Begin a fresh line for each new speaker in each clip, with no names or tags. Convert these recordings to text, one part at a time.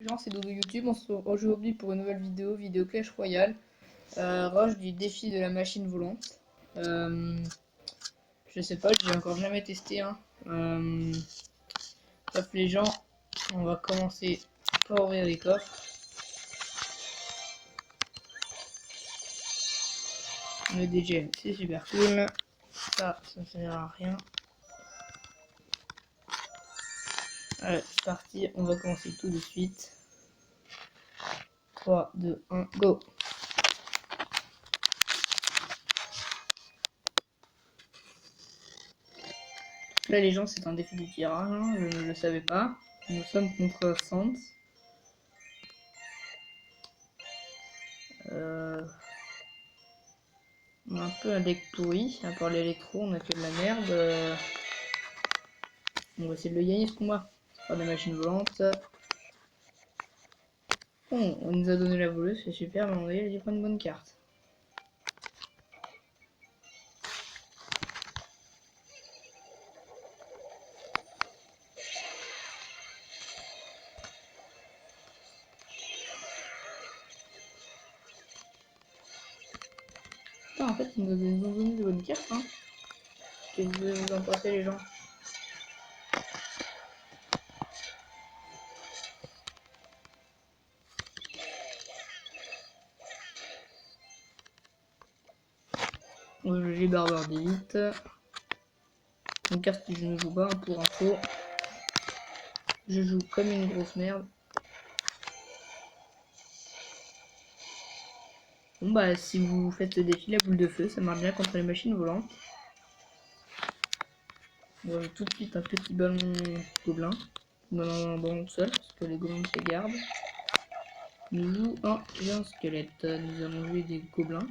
Gens, c'est Dodo YouTube, on se retrouve aujourd'hui pour une nouvelle vidéo Clash Royale, rush du défi de la machine volante. Je sais pas, j'ai encore jamais testé, hein. Bref les gens, on va commencer par ouvrir les coffres. On a des gemmes, c'est super cool. Ça ne sert à rien. Allez, c'est parti, on va commencer tout de suite. 3, 2, 1, go! Là les gens, c'est un défi du tirage, hein, je ne le savais pas. Nous sommes contre Sans. On a un peu un deck pourri, à part l'électro, on a que de la merde. On va essayer de le gagner ce combat. Par des machines volantes. Bon, on nous a donné la voleuse, c'est super, mais on va y prendre une bonne carte. Putain, en fait, ils nous ont donné de bonnes cartes, hein. Qu'est-ce que vous en pensez, les gens? J'ai Barbare d'élite. Une carte que je ne joue pas, hein, pour info. Je joue comme une grosse merde. Bon bah, si vous faites le défi, la boule de feu, ça marche bien contre les machines volantes. Bon, j'ai tout de suite un petit ballon gobelin. Un ballon seul, parce que les gobelins se gardent. Nous jouons un squelette. Nous allons jouer des gobelins.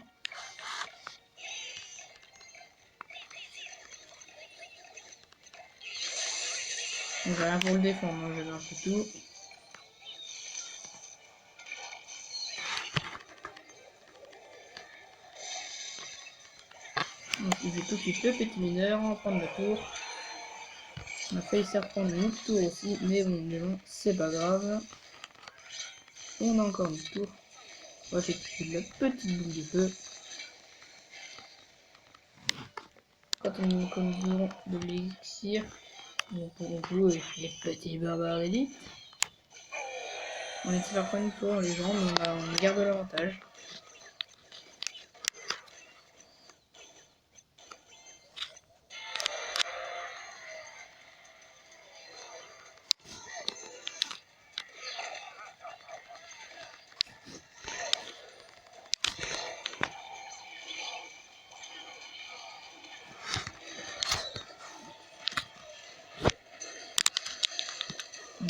Donc j'ai rien pour le défendre, hein, j'avais un peu tout. Donc il fait tout de suite le petit mineur, en prendre la tour. On a failli se reprendre une autre tour aussi, mais bon, c'est pas grave. On a encore une tour. On va chercher de la petite boule de feu. Quand on aura de l'élixir, on pourra jouer les petits barbares d'élite. On essaie de faire prendre une tour, les gens, on garde l'avantage.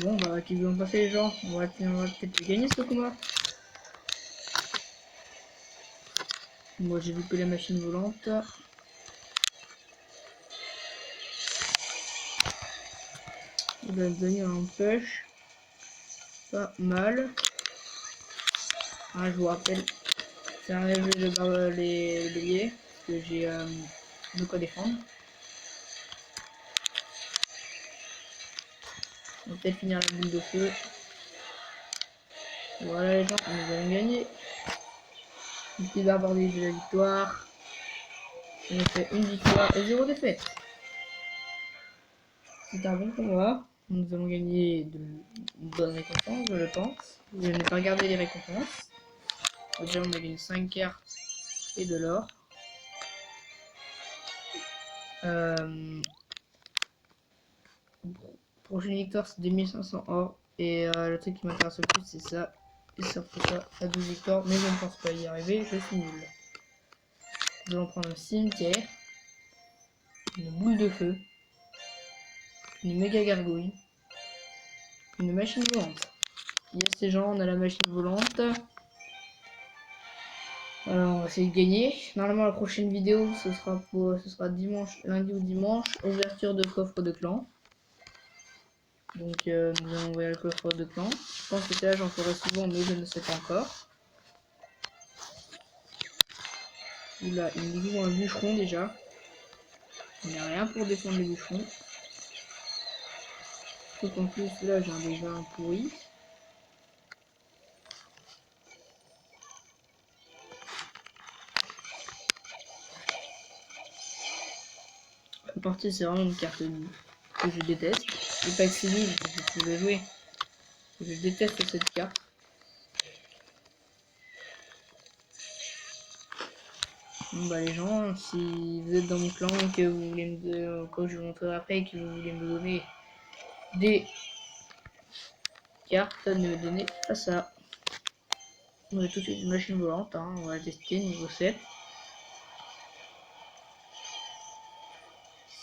Bon bah, qui vont passer les gens, on va peut-être gagner ce combat. Moi j'ai vu que la machine volante. Il va me donner un push. Pas mal. Ah, je vous rappelle, c'est un jeu de les béliers, parce que j'ai de quoi défendre. On va peut-être finir la boule de feu. Voilà les gens, nous allons gagner. Un petit barbardé de la victoire. On a fait une victoire et 0 défaite. C'est un bon combat. Nous allons gagner de bonnes récompenses, je le pense. Je n'ai pas regardé les récompenses. Déjà, on a gagné 5 cartes et de l'or. Prochaine victoire, c'est 2500 or. Et le truc qui m'intéresse le plus, c'est ça. Et surtout ça, à 12 victoires. Mais je ne pense pas y arriver, je suis nul. Nous allons prendre un cimetière. Une boule de feu. Une méga gargouille. Une machine volante. Yes, ces gens, on a la machine volante. Alors, on va essayer de gagner. Normalement, la prochaine vidéo, ce sera dimanche, lundi ou dimanche. Ouverture de coffre de clan. Donc, nous allons ouvrir le coffre de clan. Je pense que là, j'en ferai souvent, mais je ne sais pas encore. Là, il me joue un bûcheron déjà. Il n'y a rien pour défendre les bûcherons. Sauf qu'en plus, là, j'ai déjà un pourri. partie, c'est vraiment une carte que je déteste. C'est pas que c'est nul, je peux le jouer. Je déteste cette carte. Bon bah les gens, si vous êtes dans mon clan, que vous voulez me quand je vous montrerai après, que vous voulez me donner des cartes, ne donnez pas ça. On a tout de suite une machine volante, hein. On va la tester niveau 7.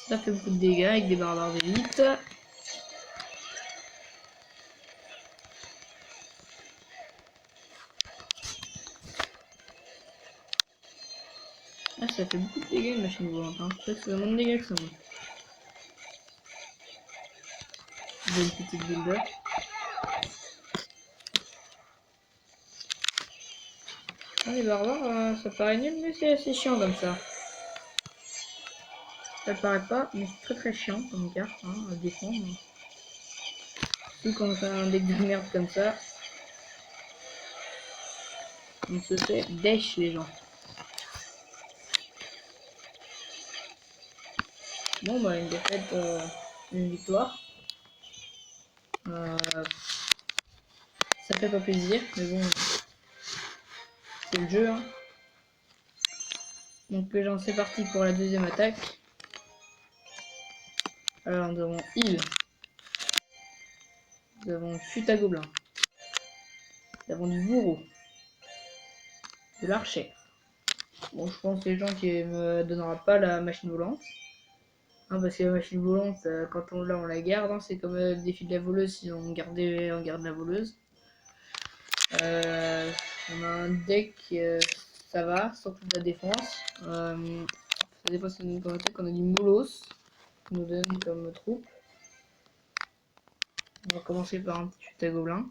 Ça fait beaucoup de dégâts avec des barbares d'élite. Ah, ça fait beaucoup de dégâts une machine volante, hein. Je sais que c'est moins de dégâts que ça, moi. J'ai une petite build-up. Ah, les barbares, ça paraît nul, mais c'est assez chiant comme ça. Ça paraît pas, mais c'est très chiant comme carte, hein, à défendre. Surtout quand on fait un deck de merde comme ça. On se fait dèche les gens. Bon bah une défaite, une victoire. Ça fait pas plaisir, mais bon, c'est le jeu, hein. Donc les gens, c'est parti pour la deuxième attaque. Alors nous avons heal. Nous avons chute à gobelin. Nous avons du bourreau. De l'archer. Bon, je pense que les gens qui me donnera pas la machine volante. Hein, parce que la machine volante, quand on l'a, on la garde. Hein, c'est comme le défi de la voleuse, si on garde la voleuse. On a un deck, ça va, surtout de la défense. Ça dépend si on a comme attaque, on a du Moulos, qui nous donne comme troupe. On va commencer par un petit chute à gobelin.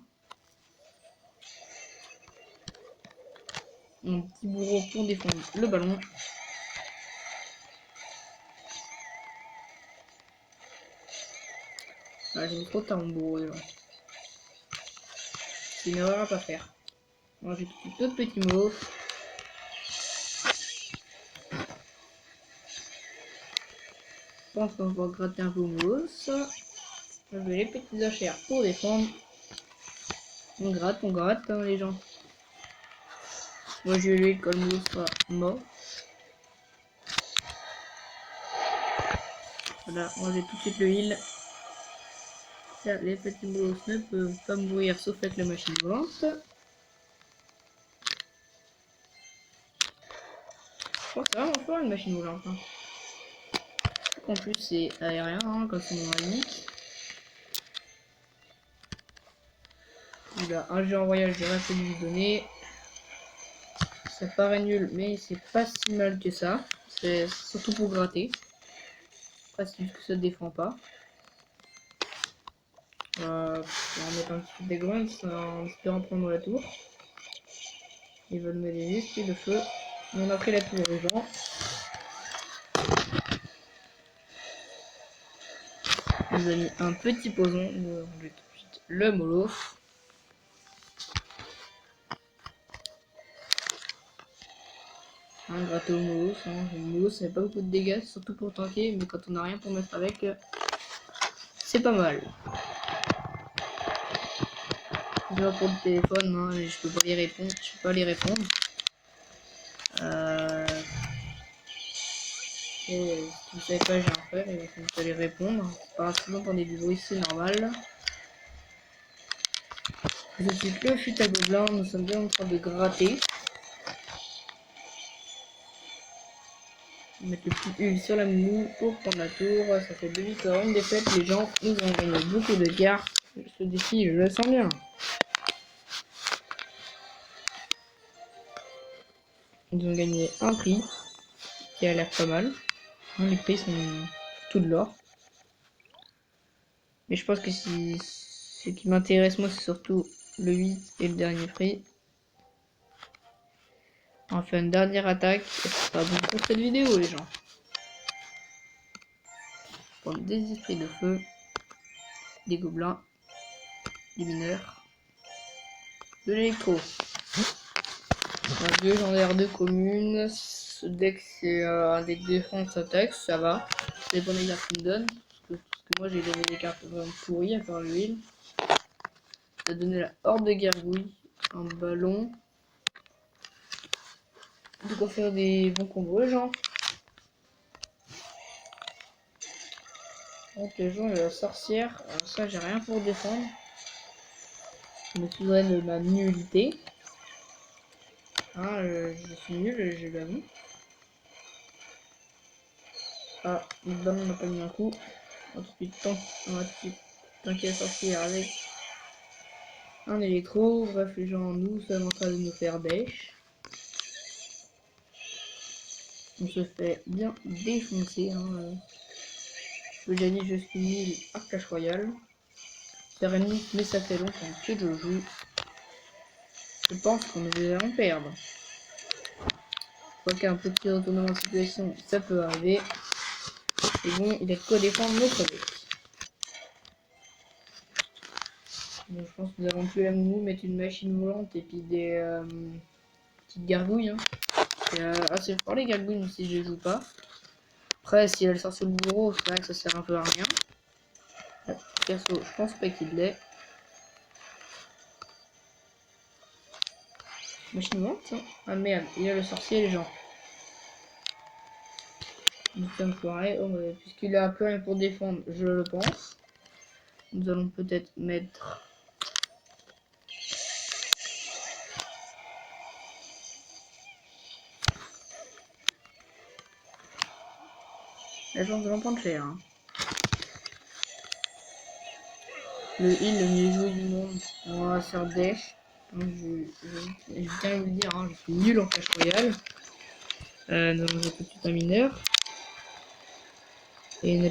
Un petit bourreau pour défendre le ballon. Ah, j'ai mis trop tard mon bourreau déjà. C'est une erreur à pas faire. Moi j'ai tout d'autres petits mots. Je pense qu'on va gratter un peu au mousse. Je vais les petites hachères pour défendre. On gratte hein, les gens. Moi je vais quand le mousse sera mort. Voilà, moi j'ai tout de suite le heal. Ça, les petits mousses ne peuvent pas mourir sauf avec la machine volante. Je crois que c'est vraiment fort une machine volante. Hein. En plus c'est aérien hein, quand c'est magique. Il a un jeu en voyage, j'aurais pu lui donner. Ça paraît nul, mais c'est pas si mal que ça. C'est surtout pour gratter. Après, c'est juste que ça ne défend pas. On va mettre un petit peu des grands en espérant prendre la tour. Ils veulent mettre les esprits de feu. On a pris la tour aux gens. On nous a mis un petit poison. Nous avons tout de suite le mollo. Un gratter au mollo. Le mollo, ça fait pas beaucoup de dégâts, surtout pour tanker. Mais quand on n'a rien pour mettre avec, c'est pas mal. Déjà pour le téléphone, hein, je peux pas les répondre. Je peux pas les répondre. Et si vous savez pas, j'ai un frère et vous allez répondre. C'est pas si vous entendez du bruit, c'est normal. Je suis le chute à gobelin, nous sommes bien en train de gratter. Mettre le petit huile sur la moue pour prendre la tour. Ça fait 2 victoires, une défaite. Les gens, nous avons gagné beaucoup de cartes. Ce défi, je le sens bien. Ils ont gagné un prix qui a l'air pas mal. Les prix sont tout de l'or. Mais je pense que si ce qui m'intéresse moi c'est surtout le 8 et le dernier prix. On va faire une dernière attaque et ce sera bon pour cette vidéo les gens. Prendre des esprits de feu, des gobelins, des mineurs, de l'électro. Un vieux légendaire de commune. Ce deck c'est un deck défense attaque, ça va. Ça dépend des cartes qu'il me donne. Parce que moi j'ai donné des cartes vraiment pourries à part l'huile. Ça a donné la horde de gargouilles, un ballon. De quoi faire des bons combos les gens. Donc les gens, il y a la sorcière. Alors ça j'ai rien pour défendre. Je m'excuserai de ma nullité. Hein, je suis nul, je l'avoue. Ah, le ballon n'a pas mis un coup. On va tout de suite tanker la sorcière avec un électro. Bref, les gens, nous sommes en train de nous faire dèche. On se fait bien défoncer. Hein. Je déjà dit, je suis nul à Clash Royale. C'est ennemi, mais ça fait longtemps que je joue. Je pense qu'on devrait en perdre. Je vois qu'un petit retournement de situation, ça peut arriver. Et bon, il a de quoi défendre notre deck. Donc, je pense que nous avons pu la moumou mettre une machine volante et puis des petites gargouilles. Hein. C'est assez fort les gargouilles, même si je les joue pas. Après, si elle sort sur le bourreau, c'est vrai que ça sert un peu à rien. Perso, je pense pas qu'il l'ait. Machine volante, hein. Ah merde, il y a le sorcier, les gens. Nous sommes foirés. Oh, puisqu'il a plus rien pour défendre, je le pense. Nous allons peut-être mettre. Les gens vont prendre cher. Hein. Le heal le mieux joué du monde. On va faire dash. Donc je tiens à vous le dire, hein, je suis nul en Clash Royale. Nous allons jouer tout de suite un mineur. Et une